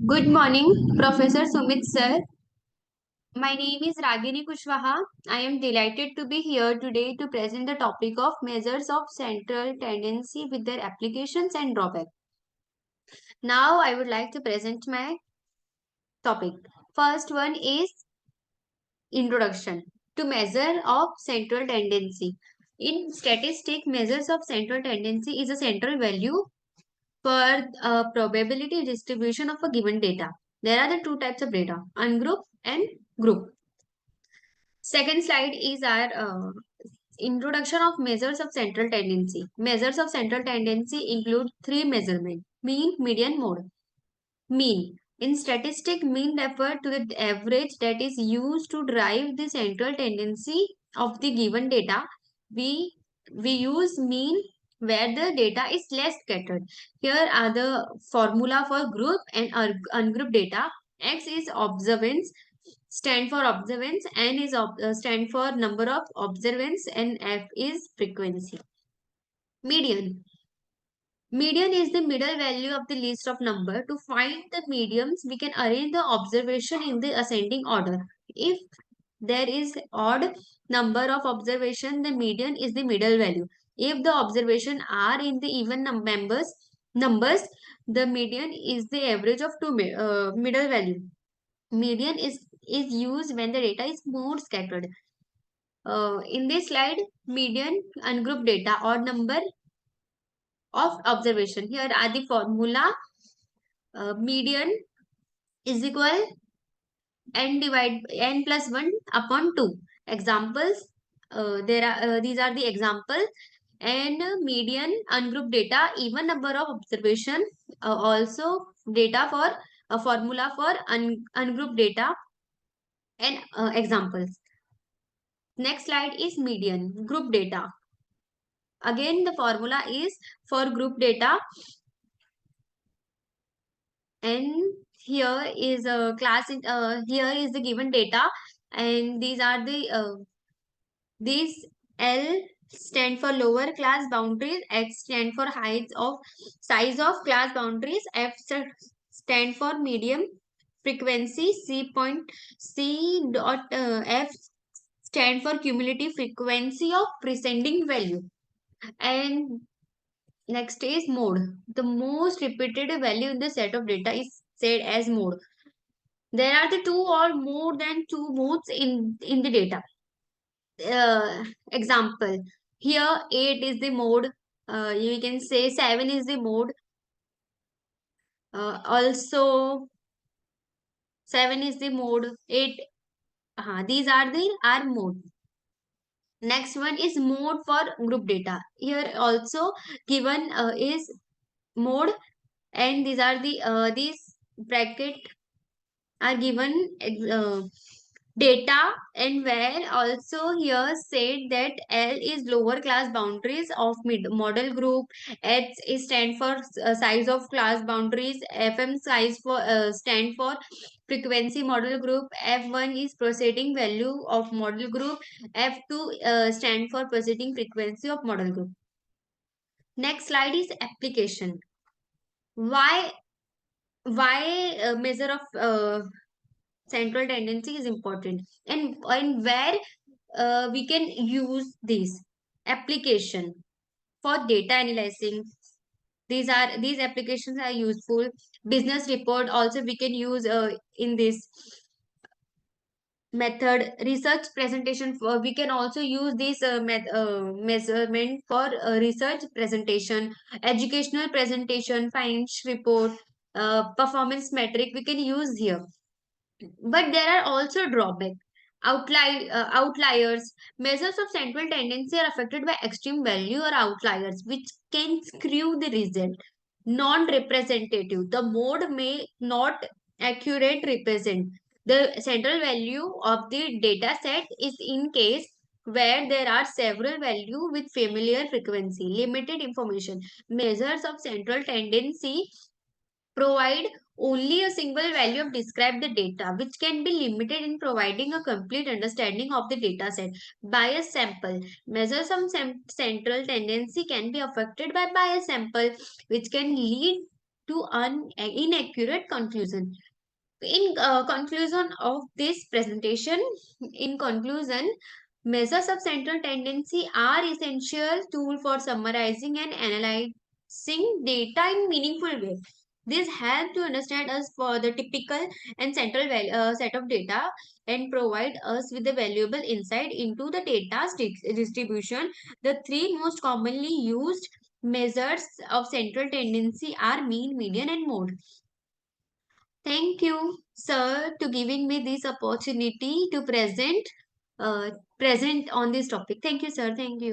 Good morning, Professor Sumit sir. My name is Ragini Kushwaha. I am delighted to be here today to present the topic of measures of central tendency with their applications and drawback. Now I would like to present my topic. First one is introduction to measure of central tendency. In statistic, measures of central tendency is a central value for probability distribution of a given data. There are the two types of data, ungroup and group. Second slide is our introduction of measures of central tendency. Measures of central tendency include three measurements: mean, median, mode. Mean. In statistic, mean refer to the average that is used to drive the central tendency of the given data. We, we use mean where the data is less scattered. Here are the formula for group and ungrouped data. X is observance, stand for observance, N is stand for number of observance, and F is frequency. Median. Median is the middle value of the list of number. To find the medians, we can arrange the observation in the ascending order. If there is odd number of observation, the median is the middle value. If the observation are in the even numbers, the median is the average of two middle value. Median is used when the data is more scattered. In this slide, median ungrouped data or number of observation. Here are the formula. Median is equal n plus 1 upon 2. Examples, these are the example. And median ungrouped data, even number of observation, also data for a formula for ungrouped data and examples. Next slide is median group data. Again, the formula is for group data, and here is a class. Here is the given data, and these are the these L stand for lower class boundaries, X stand for heights of size of class boundaries, stand for medium frequency, C dot F stand for cumulative frequency of descending value. And next is mode. The most repeated value in the set of data is said as mode. There are the two or more than two modes in the data. Example, here 8 is the mode. You can say 7 is the mode. Also 7 is the mode. 8. These are the R mode. Next one is mode for group data. Here also given is mode, and these are the these bracket are given data, and where also here said that L is lower class boundaries of model group, H is stand for size of class boundaries, FM size for stand for frequency model group, F1 is proceeding value of model group, F2 stand for proceeding frequency of model group. Next slide is application. Why measure of central tendency is important, and where we can use this application for data analyzing. These applications are useful. Business report also we can use in this method. Research presentation, for we can also use this measurement for research presentation. Educational presentation, financial report, performance metric we can use here. But there are also drawbacks. Outliers. Measures of central tendency are affected by extreme value or outliers, which can skew the result. Non-representative. The mode may not accurate represent the central value of the data set is in case where there are several value with familiar frequency. Limited information. Measures of central tendency provide only a single value of describe the data, which can be limited in providing a complete understanding of the data set. Bias sample. Measures of central tendency can be affected by bias sample, which can lead to an inaccurate conclusion. In conclusion of this presentation, in conclusion, measures of central tendency are essential tool for summarizing and analyzing data in meaningful way. This help to understand us for the typical and central set of data and provide us with a valuable insight into the data's distribution. The three most commonly used measures of central tendency are mean, median, and mode. Thank you, sir, to giving me this opportunity to present on this topic. Thank you, sir. Thank you.